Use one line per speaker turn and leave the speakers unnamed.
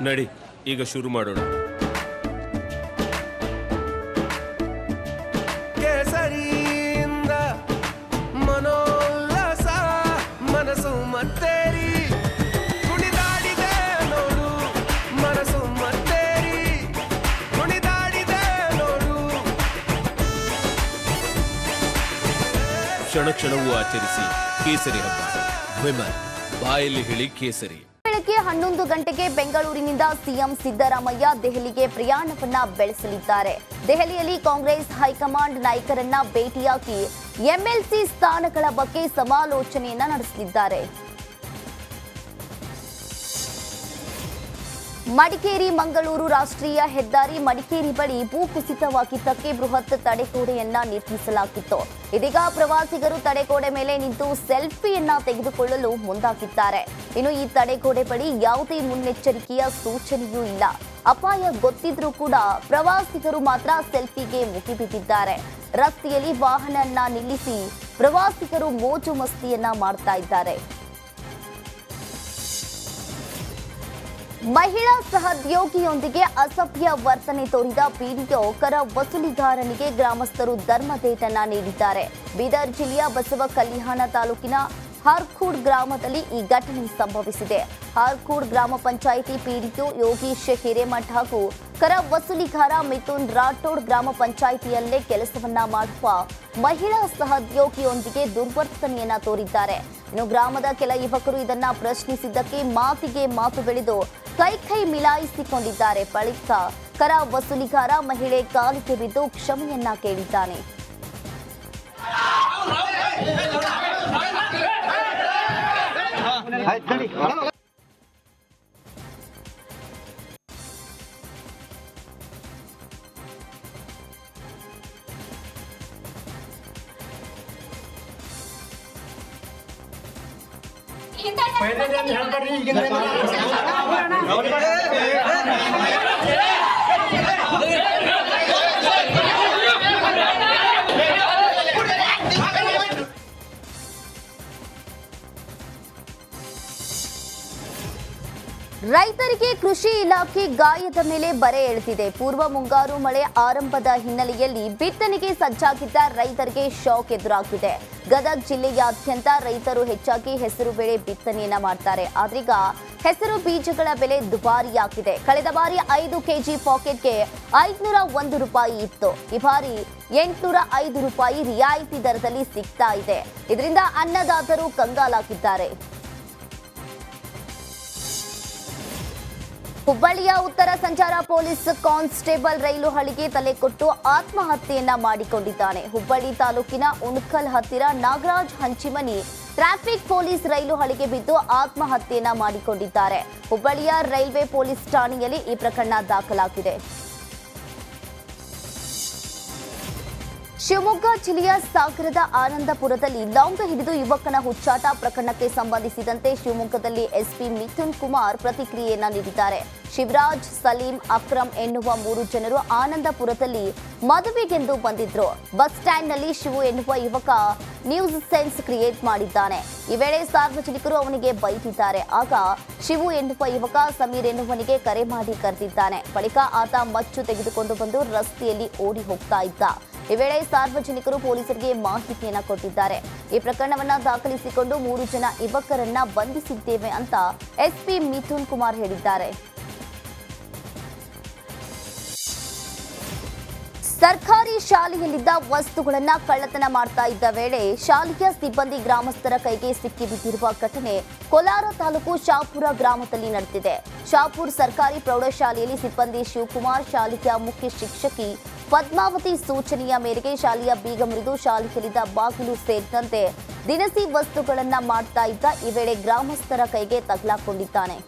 ನಡಿ ಈಗ ಶುರು ಮಾಡೋಣ. ಕೇಸರಿಯಿಂದ ಮನೋಲ್ಲಾಸ ಮನಸ್ಸು ಮತ್ತೇರಿ ಕುಣಿದಾಡಿದೆ ನೋಡು, ಮನಸ್ಸು ಮತ್ತೇರಿ ಕುಣಿದಾಡಿದೆ ನೋಡು. ಕ್ಷಣ ಕ್ಷಣವೂ ಆಚರಿಸಿ ಕೇಸರಿ ಹಬ್ಬ. ವಿಮಲ್ ಬಾಯಲ್ಲಿ ಹೇಳಿ ಕೇಸರಿ.
ಬೆಳಗ್ಗೆ 11 ಗಂಟೆಗೆ ಬೆಂಗಳೂರಿನಿಂದ ಸಿಎಂ ಸಿದ್ದರಾಮಯ್ಯ ದೆಹಲಿಗೆ ಪ್ರಯಾಣವನ್ನ ಬೆಳೆಸಲಿದ್ದಾರೆ. ದೆಹಲಿಯಲ್ಲಿ ಕಾಂಗ್ರೆಸ್ ಹೈಕಮಾಂಡ್ ನಾಯಕರನ್ನ ಭೇಟಿಯಾಗಿ ಎಂಎಲ್ಸಿ ಸ್ಥಾನಗಳ ಬಗ್ಗೆ ಸಮಾಲೋಚನೆಯನ್ನ ನಡೆಸಲಿದ್ದಾರೆ. ಮಡಿಕೇರಿ ಮಂಗಳೂರು ರಾಷ್ಟ್ರೀಯ ಹೆದ್ದಾರಿ ಮಡಿಕೇರಿ ಬಳಿ ಭೂಕುಸಿತವಾಗಿದ್ದಕ್ಕೆ ಬೃಹತ್ ತಡೆಗೋಡೆಯನ್ನ ನಿರ್ಮಿಸಲಾಗಿತ್ತು. ಇದೀಗ ಪ್ರವಾಸಿಗರು ತಡೆಗೋಡೆ ಮೇಲೆ ನಿಂತು ಸೆಲ್ಫಿಯನ್ನ ತೆಗೆದುಕೊಳ್ಳಲು ಮುಂದಾಗಿದ್ದಾರೆ. ಇನ್ನು ಈ ತಡೆಗೋಡೆ ಬಳಿ ಯಾವುದೇ ಮುನ್ನೆಚ್ಚರಿಕೆಯ ಸೂಚನೆಯೂ ಇಲ್ಲ. ಅಪಾಯ ಗೊತ್ತಿದ್ರೂ ಕೂಡ ಪ್ರವಾಸಿಗರು ಮಾತ್ರ ಸೆಲ್ಫಿಗೆ ಮುಗಿಬಿದ್ದಿದ್ದಾರೆ. ರಸ್ತೆಯಲ್ಲಿ ವಾಹನ ನಿಲ್ಲಿಸಿ ಪ್ರವಾಸಿಗರು ಮೋಜು ಮಸ್ತಿಯನ್ನ ಮಾಡ್ತಾ ಇದ್ದಾರೆ. ಮಹಿಳಾ ಸಹೋದ್ಯೋಗಿಯೊಂದಿಗೆ ಅಸಭ್ಯ ವರ್ತನೆ ತೋರಿದ ಪಿಡಿಒ ಕರ ವಸೂಲಿಗಾರನಿಗೆ ಗ್ರಾಮಸ್ಥರು ಧರ್ಮದೇಟನ್ನ ನೀಡಿದ್ದಾರೆ. ಬೀದರ್ ಜಿಲ್ಲೆಯ ಬಸವ ಕಲ್ಯಾಣ ತಾಲೂಕಿನ ಹಾರ್ಕೂಡ್ ಗ್ರಾಮದಲ್ಲಿ ಈ ಘಟನೆ ಸಂಭವಿಸಿದೆ. ಹಾರ್ಕೂಡ್ ಗ್ರಾಮ ಪಂಚಾಯಿತಿ ಪಿಡಿಒ ಯೋಗೀಶ್ ಹಿರೇಮಠ ಹಾಗೂ ಕರ ವಸೂಲಿಗಾರ ಮಿಥುನ್ ರಾಠೋಡ್ ಗ್ರಾಮ ಪಂಚಾಯಿತಿಯಲ್ಲೇ ಕೆಲಸವನ್ನ ಮಾಡುವ ಮಹಿಳಾ ಸಹೋದ್ಯೋಗಿಯೊಂದಿಗೆ ದುರ್ವರ್ತನೆಯನ್ನ ತೋರಿದ್ದಾರೆ. ಇನ್ನು ಗ್ರಾಮದ ಕೆಲ ಯುವಕರು ಇದನ್ನ ಪ್ರಶ್ನಿಸಿದ್ದಕ್ಕೆ ಮಾತಿಗೆ ಮಾತು ಬೆಳೆದು ಕೈ ಮಿಲಾಯಿಸಿಕೊಂಡಿದ್ದಾರೆ. ಬಳಿಕ ಕರ ವಸೂಲಿಗಾರ ಮಹಿಳೆ ಕಾಲಿಗೆ ಬಿದ್ದು ಕ್ಷಮೆಯನ್ನ ಕೇಳಿದ್ದಾನೆ. ರೈತರಿಗೆ ಕೃಷಿ ಇಲಾಖೆ ಗಾಯದ ಮೇಲೆ ಬರೆ ಎಳೆದಿದೆ. ಪೂರ್ವ ಮುಂಗಾರು ಮಳೆ ಆರಂಭದ ಹಿನ್ನೆಲೆಯಲ್ಲಿ ಬಿತ್ತನೆಗೆ ಸಜ್ಜಾಗಿದ್ದ ರೈತರಿಗೆ ಶಾಕ್ ಎದುರಾಗಿದೆ. ಗದಗ ಜಿಲ್ಲೆಯಾದ್ಯಂತ ರೈತರು ಹೆಚ್ಚಾಗಿ ಹೆಸರು ಬೆಳೆ ಬಿತ್ತನೆಯನ್ನ ಮಾಡ್ತಾರೆ. ಆದ್ರೀಗ ಹೆಸರು ಬೀಜಗಳ ಬೆಲೆ ದುಬಾರಿಯಾಗಿದೆ. ಕಳೆದ ಬಾರಿ 5 ಕೆಜಿ ಪಾಕೆಟ್ಗೆ 501 ರೂಪಾಯಿ ಇತ್ತು. ಈ ಬಾರಿ 805 ರೂಪಾಯಿ ರಿಯಾಯಿತಿ ದರದಲ್ಲಿ ಸಿಗ್ತಾ ಇದೆ. ಇದರಿಂದ ಅನ್ನದಾತರು ಕಂಗಾಲಾಗಿದ್ದಾರೆ. ಹುಬ್ಬಳ್ಳಿಯ ಉತ್ತರ ಸಂಚಾರ ಪೊಲೀಸ್ ಕಾನ್ಸ್ಟೇಬಲ್ ರೈಲು ಹಳಿಗೆ ತಲೆ ಕೊಟ್ಟು ಆತ್ಮಹತ್ಯೆಯನ್ನ ಮಾಡಿಕೊಂಡಿದ್ದಾನೆ. ಹುಬ್ಬಳ್ಳಿ ತಾಲೂಕಿನ ಉಣಕಲ್ ಹತ್ತಿರ ನಾಗರಾಜ್ ಹಂಚಿಮನಿ ಟ್ರಾಫಿಕ್ ಪೊಲೀಸ್ ರೈಲು ಹಳಿಗೆ ಬಿದ್ದು ಆತ್ಮಹತ್ಯೆಯನ್ನ ಮಾಡಿಕೊಂಡಿದ್ದಾರೆ. ಹುಬ್ಬಳ್ಳಿಯ ರೈಲ್ವೆ ಪೊಲೀಸ್ ಠಾಣೆಯಲ್ಲಿ ಈ ಪ್ರಕರಣ ದಾಖಲಾಗಿದೆ. ಶಿವಮೊಗ್ಗ ಜಿಲ್ಲೆಯ ಸಾಗರದ ಆನಂದಪುರದಲ್ಲಿ ಲಾಂಗ ಹಿಡಿದು ಯುವಕನ ಹುಚ್ಚಾಟ ಪ್ರಕರಣಕ್ಕೆ ಸಂಬಂಧಿಸಿದಂತೆ ಶಿವಮೊಗ್ಗದಲ್ಲಿ ಎಸ್ಪಿ ಮಿಥುನ್ ಕುಮಾರ್ ಪ್ರತಿಕ್ರಿಯೆಯನ್ನ ನೀಡಿದ್ದಾರೆ. ಶಿವರಾಜ್, ಸಲೀಂ, ಅಕ್ರಮ್ ಎನ್ನುವ 3 ಜನರು ಆನಂದಪುರದಲ್ಲಿ ಮದುವೆಗೆಂದು ಬಂದಿದ್ರು. ಬಸ್ ಸ್ಟ್ಯಾಂಡ್ನಲ್ಲಿ ಶಿವು ಎನ್ನುವ ಯುವಕ ನ್ಯೂಸ್ ಸೆನ್ಸ್ ಕ್ರಿಯೇಟ್ ಮಾಡಿದ್ದಾನೆ. ಈ ವೇಳೆ ಸಾರ್ವಜನಿಕರು ಅವನಿಗೆ ಬೈದಿದ್ದಾರೆ. ಆಗ ಶಿವು ಎನ್ನುವ ಯುವಕ ಸಮೀರ್ ಎನ್ನುವನಿಗೆ ಕರೆ ಮಾಡಿ ಕರೆದಿದ್ದಾನೆ. ಬಳಿಕ ಆತ ಮಚ್ಚು ತೆಗೆದುಕೊಂಡು ಬಂದು ರಸ್ತೆಯಲ್ಲಿ ಓಡಿ ಹೋಗ್ತಾ ಇದ್ದ. ಈ ವೇಳೆ ಸಾರ್ವಜನಿಕರು ಪೊಲೀಸರಿಗೆ ಮಾಹಿತಿಯನ್ನ ಕೊಟ್ಟಿದ್ದಾರೆ. ಈ ಪ್ರಕರಣವನ್ನ ದಾಖಲಿಸಿಕೊಂಡು 3 ಜನ ಯುವಕರನ್ನ ಬಂಧಿಸಿದ್ದೇವೆ ಅಂತ ಎಸ್ಪಿ ಮಿಥುನ್ ಕುಮಾರ್ ಹೇಳಿದ್ದಾರೆ. ಸರ್ಕಾರಿ ಶಾಲೆಯಲ್ಲಿದ್ದ ವಸ್ತುಗಳನ್ನ ಕಳ್ಳತನ ಮಾಡ್ತಾ ಇದ್ದ ವೇಳೆ ಶಾಲೆಯ ಸಿಬ್ಬಂದಿ ಗ್ರಾಮಸ್ಥರ ಕೈಗೆ ಸಿಕ್ಕಿಬಿದ್ದಿರುವ ಘಟನೆ ಕೋಲಾರ ತಾಲೂಕು ಶಾಪುರ ಗ್ರಾಮದಲ್ಲಿ ನಡೆದಿದೆ. ಶಾಪುರ್ ಸರ್ಕಾರಿ ಪ್ರೌಢಶಾಲೆಯಲ್ಲಿ ಸಿಬ್ಬಂದಿ ಶಿವಕುಮಾರ್, ಶಾಲೆಯ ಮುಖ್ಯ ಶಿಕ್ಷಕಿ ಪದ್ಮಾವತಿ ಸೂಚನೆಯ ಮೇರೆಗೆ ಶಾಲೆಯ ಬೀಗ ಮುರಿದು ಶಾಲೆಯಲ್ಲಿದ್ದ ಬಾಗಿಲು ಸೇರಿದಂತೆ ದಿನಸಿ ವಸ್ತುಗಳನ್ನ ಮಾಡ್ತಾ ಇದ್ದ ಈ ವೇಳೆ ಗ್ರಾಮಸ್ಥರ ಕೈಗೆ ತಗಲಾಕೊಂಡಿದ್ದಾನೆ.